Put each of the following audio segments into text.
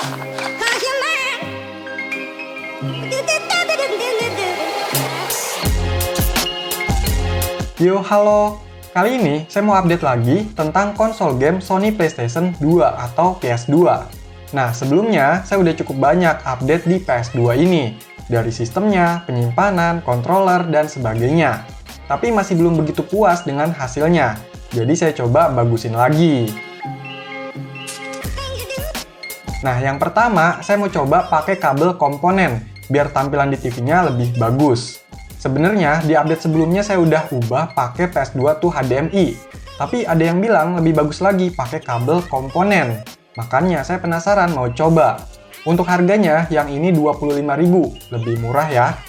Yo, halo. Kali ini saya mau update lagi tentang konsol game Sony PlayStation 2 atau PS2. Nah, sebelumnya saya udah cukup banyak update di PS2 ini. Dari sistemnya, penyimpanan, controller, dan sebagainya. Tapi masih belum begitu puas dengan hasilnya. Jadi saya coba bagusin lagi. Nah, yang pertama saya mau coba pakai kabel komponen biar tampilan di TV-nya lebih bagus. Sebenarnya di update sebelumnya saya udah ubah pakai PS2 tuh HDMI. Tapi ada yang bilang lebih bagus lagi pakai kabel komponen. Makanya saya penasaran mau coba. Untuk harganya yang ini 25.000, lebih murah ya.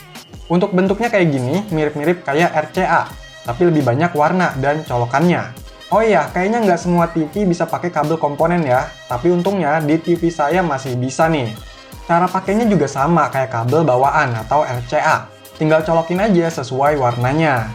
Untuk bentuknya kayak gini, mirip-mirip kayak RCA, tapi lebih banyak warna dan colokannya. Oh iya, kayaknya nggak semua TV bisa pakai kabel komponen ya, tapi untungnya di TV saya masih bisa nih. Cara pakainya juga sama kayak kabel bawaan atau RCA. Tinggal colokin aja sesuai warnanya.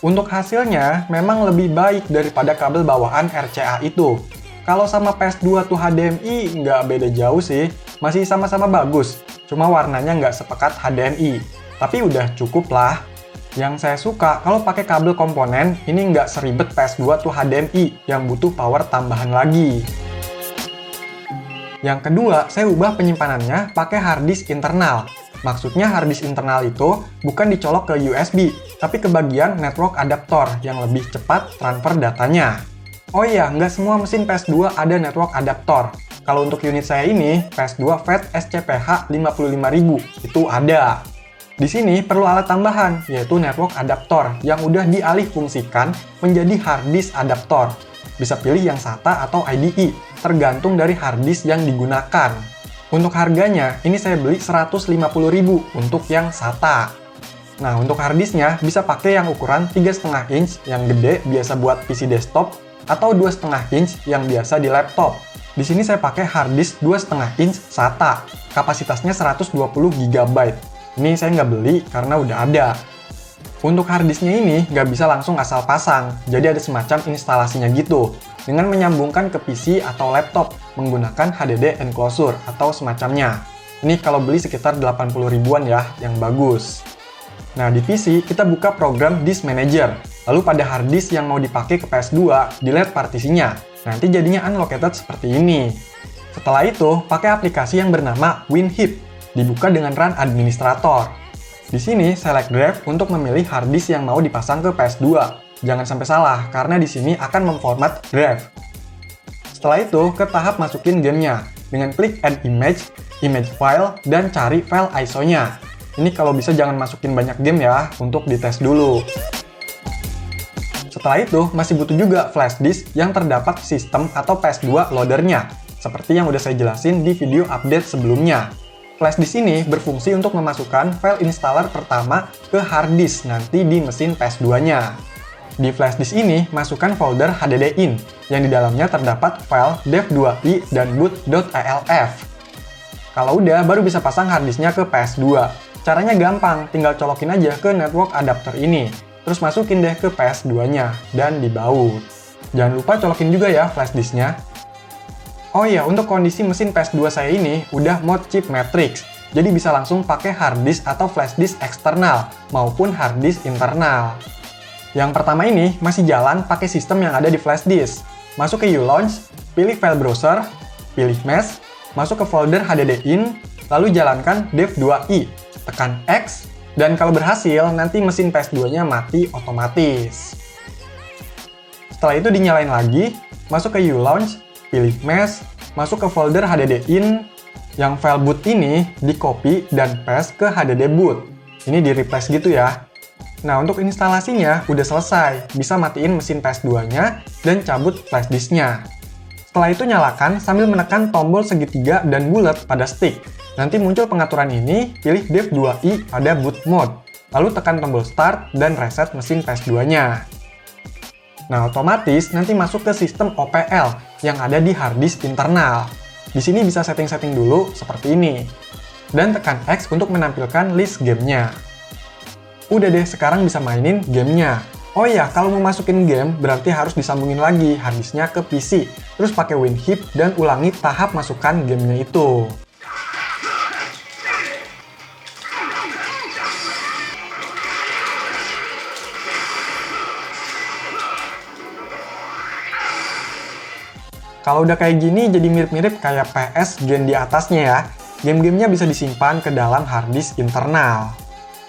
Untuk hasilnya, memang lebih baik daripada kabel bawaan RCA itu. Kalau sama PS2 tuh HDMI, nggak beda jauh sih. Masih sama-sama bagus, cuma warnanya nggak sepekat HDMI. Tapi udah cukup lah. Yang saya suka, kalau pakai kabel komponen, ini nggak seribet PS2 tuh HDMI, yang butuh power tambahan lagi. Yang kedua, saya ubah penyimpanannya pakai harddisk internal. Maksudnya harddisk internal itu bukan dicolok ke USB, tapi ke bagian network adaptor yang lebih cepat transfer datanya. Oh iya, nggak semua mesin PS2 ada network adaptor. Kalau untuk unit saya ini, PS2 FAT SCPH 55.000, itu ada. Di sini perlu alat tambahan, yaitu network adaptor yang udah dialih fungsikan menjadi harddisk adaptor. Bisa pilih yang SATA atau IDE, tergantung dari harddisk yang digunakan. Untuk harganya, ini saya beli 150.000 untuk yang SATA. Nah, untuk harddisknya bisa pakai yang ukuran 3,5 inch yang gede biasa buat PC desktop atau 2,5 inch yang biasa di laptop. Di sini saya pakai harddisk 2,5 inch SATA, kapasitasnya 120 GB. Ini saya nggak beli karena udah ada. Untuk harddisknya ini nggak bisa langsung asal pasang, jadi ada semacam instalasinya gitu, dengan menyambungkan ke PC atau laptop menggunakan HDD enclosure atau semacamnya. Ini kalau beli sekitar 80 ribuan ya, yang bagus. Nah, di PC kita buka program Disk Manager, lalu pada harddisk yang mau dipakai ke PS2, delete partisinya. Nanti jadinya unlocated seperti ini. Setelah itu, pakai aplikasi yang bernama WinHip, dibuka dengan Run Administrator. Di sini, select drive untuk memilih harddisk yang mau dipasang ke PS2. Jangan sampai salah, karena di sini akan memformat drive. Setelah itu, ke tahap masukin gamenya, dengan klik Add Image, Image File, dan cari file ISO-nya. Ini kalau bisa jangan masukin banyak game ya, untuk dites dulu. Setelah itu, masih butuh juga flash disk yang terdapat sistem atau PS2 loadernya, seperti yang udah saya jelasin di video update sebelumnya. Flash disk ini berfungsi untuk memasukkan file installer pertama ke hard disk nanti di mesin PS2-nya. Di flash disk ini, masukkan folder HDDIN, yang di dalamnya terdapat file dev2i dan boot.elf. Kalau udah, baru bisa pasang harddisknya ke PS2. Caranya gampang, tinggal colokin aja ke network adapter ini. Terus masukin deh ke PS2-nya, dan dibaut. Jangan lupa colokin juga ya flash disknya. Oh iya, untuk kondisi mesin PS2 saya ini udah mode chip matrix. Jadi bisa langsung pakai harddisk atau flash disk eksternal, maupun harddisk internal. Yang pertama ini masih jalan pakai sistem yang ada di flash disk. Masuk ke uLaunch, pilih file browser, pilih mesh, masuk ke folder HDDIN, lalu jalankan dev2i, tekan X, dan kalau berhasil, nanti mesin PS2-nya mati otomatis. Setelah itu dinyalain lagi, masuk ke uLaunch, pilih mesh, masuk ke folder HDDIN, yang file boot ini di-copy dan paste ke HDD boot. Ini di-replace gitu ya. Nah, untuk instalasinya udah selesai, bisa matiin mesin PS2-nya dan cabut flash disk-nya. Setelah itu nyalakan sambil menekan tombol segitiga dan bulat pada stick. Nanti muncul pengaturan ini, pilih dev2i pada boot mode. lalu tekan tombol start dan reset mesin PS2-nya. Nah, otomatis nanti masuk ke sistem OPL yang ada di hard disk internal. Di sini bisa setting-setting dulu seperti ini. Dan tekan X untuk menampilkan list gamenya. Udah deh, sekarang bisa mainin gamenya. Oh iya, kalau mau masukin game, berarti harus disambungin lagi hard disknya ke PC. Terus pakai WinHip dan ulangi tahap masukkan gamenya itu. Kalau udah kayak gini, jadi mirip-mirip kayak PS gen di atasnya ya. Game-gamenya bisa disimpan ke dalam hard disk internal.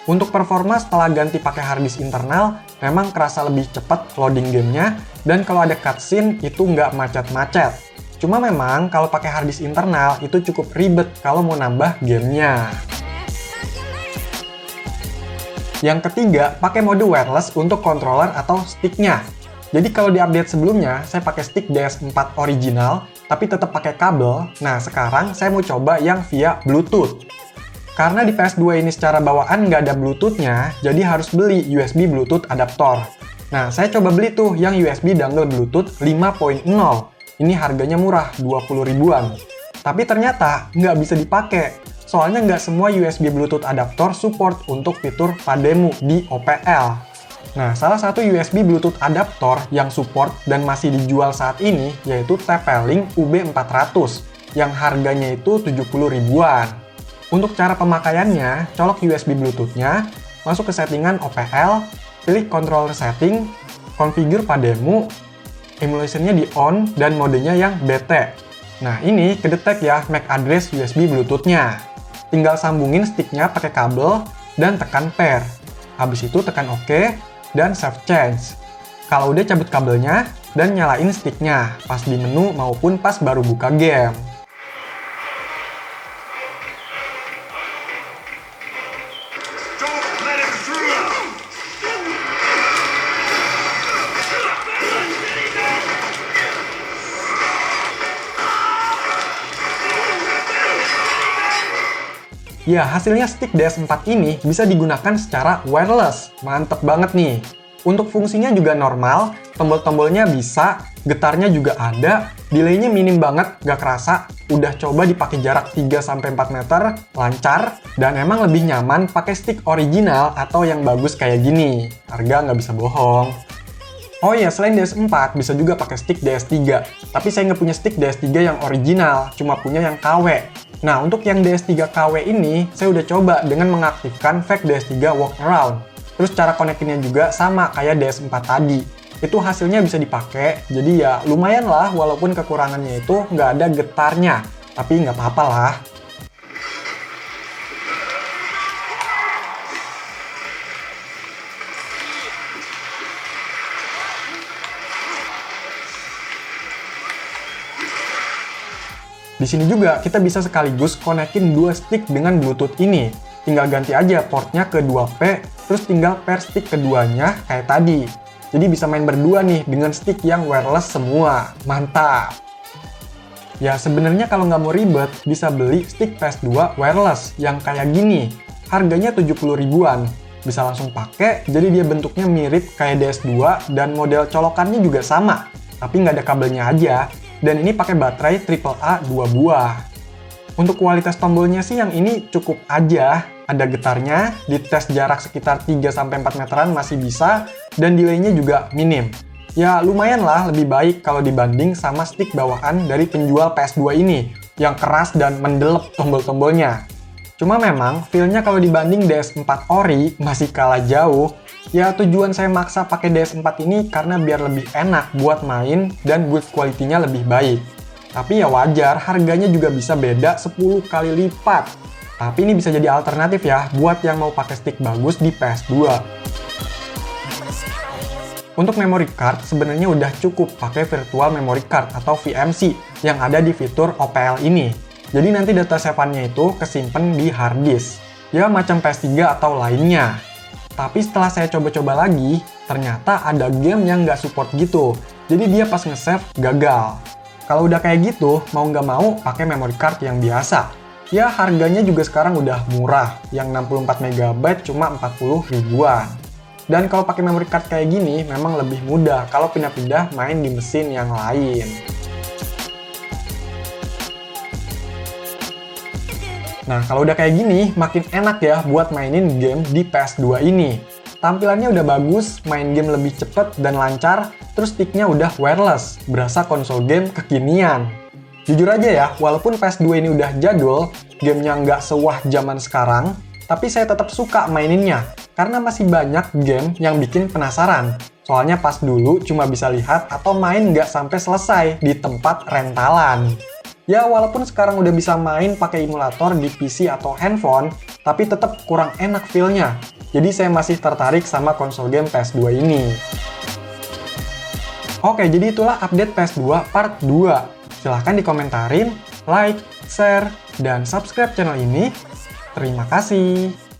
Untuk performa setelah ganti pakai hard disk internal, memang kerasa lebih cepat loading gamenya, dan kalau ada cutscene itu nggak macet-macet. Cuma memang kalau pakai hard disk internal itu cukup ribet kalau mau nambah gamenya. Yang ketiga, pakai mode wireless untuk controller atau sticknya. Jadi kalau di update sebelumnya, saya pakai stick DS4 original, tapi tetap pakai kabel. Nah, sekarang saya mau coba yang via Bluetooth. Karena di PS2 ini secara bawaan nggak ada Bluetooth-nya, jadi harus beli USB Bluetooth adaptor. Nah, saya coba beli tuh yang USB dongle Bluetooth 5.0. Ini harganya murah, 20 ribuan. Tapi ternyata nggak bisa dipakai. Soalnya nggak semua USB Bluetooth adaptor support untuk fitur Pademu di OPL. Nah, salah satu USB Bluetooth adaptor yang support dan masih dijual saat ini yaitu TP-Link UB400 yang harganya itu 70 ribuan. Untuk cara pemakaiannya, colok USB Bluetooth-nya, masuk ke settingan OPL, pilih controller setting, configure Pademu, emulation-nya di on dan modenya yang BT. Nah, ini kedetek ya MAC address USB Bluetooth-nya. Tinggal sambungin stick-nya pakai kabel dan tekan pair. Habis itu tekan OK dan save change. Kalau udah cabut kabelnya dan nyalain sticknya pas di menu maupun pas baru buka game. Ya, hasilnya stick DS4 ini bisa digunakan secara wireless. Mantep banget nih. Untuk fungsinya juga normal, tombol-tombolnya bisa, getarnya juga ada, delaynya minim banget, gak kerasa. Udah coba dipakai jarak 3-4 meter, lancar, dan emang lebih nyaman pakai stick original atau yang bagus kayak gini. Harga nggak bisa bohong. Oh iya, selain DS4, bisa juga pakai stick DS3. Tapi saya nggak punya stick DS3 yang original, cuma punya yang KW. Nah, untuk yang DS3 KW ini, saya udah coba dengan mengaktifkan fake DS3 Walkaround. Terus cara konekinnya juga sama kayak DS4 tadi. Itu hasilnya bisa dipakai, jadi ya lumayan lah walaupun kekurangannya itu nggak ada getarnya. Tapi nggak apa-apa lah. Di sini juga kita bisa sekaligus konekin dua stick dengan Bluetooth ini. Tinggal ganti aja portnya ke 2P, terus tinggal pair stick keduanya kayak tadi. Jadi bisa main berdua nih dengan stick yang wireless semua. Mantap! Ya sebenarnya kalau nggak mau ribet, bisa beli stick PS2 wireless yang kayak gini. Harganya 70 ribuan. Bisa langsung pakai, jadi dia bentuknya mirip kayak DS2 dan model colokannya juga sama. Tapi nggak ada kabelnya aja. Dan ini pakai baterai AAA 2 buah. Untuk kualitas tombolnya sih yang ini cukup aja. Ada getarnya, dites jarak sekitar 3-4 meteran masih bisa, dan delaynya juga minim. Ya lumayan lah lebih baik kalau dibanding sama stick bawaan dari penjual PS2 ini, yang keras dan mendelep tombol-tombolnya. Cuma memang feel-nya kalau dibanding DS4 Ori masih kalah jauh. Ya tujuan saya maksa pakai DS4 ini karena biar lebih enak buat main dan build quality-nya lebih baik. Tapi ya wajar, harganya juga bisa beda 10 kali lipat. Tapi ini bisa jadi alternatif ya buat yang mau pakai stick bagus di PS2. Untuk memory card sebenarnya udah cukup pakai virtual memory card atau VMC yang ada di fitur OPL ini. Jadi nanti data save-annya itu kesimpan di hard disk. Ya macam PS3 atau lainnya. Tapi setelah saya coba-coba lagi, ternyata ada game yang nggak support gitu. Jadi dia pas nge-save gagal. Kalau udah kayak gitu, mau nggak mau pakai memory card yang biasa. Ya harganya juga sekarang udah murah, yang 64 MB cuma 40 ribuan. Dan kalau pakai memory card kayak gini memang lebih mudah kalau pindah-pindah main di mesin yang lain. Nah kalau udah kayak gini makin enak ya buat mainin game di PS2 ini. Tampilannya udah bagus, main game lebih cepet dan lancar, terus sticknya udah wireless, berasa konsol game kekinian. Jujur aja ya, walaupun PS2 ini udah jadul, gamenya nggak sewah zaman sekarang, tapi saya tetap suka maininnya, karena masih banyak game yang bikin penasaran. Soalnya pas dulu cuma bisa lihat atau main nggak sampai selesai di tempat rentalan. Ya walaupun sekarang udah bisa main pakai emulator di PC atau handphone, tapi tetap kurang enak feel-nya. Jadi saya masih tertarik sama konsol game PS2 ini. Oke, jadi itulah update PS2 part 2. Silahkan dikomentarin, like, share, dan subscribe channel ini. Terima kasih.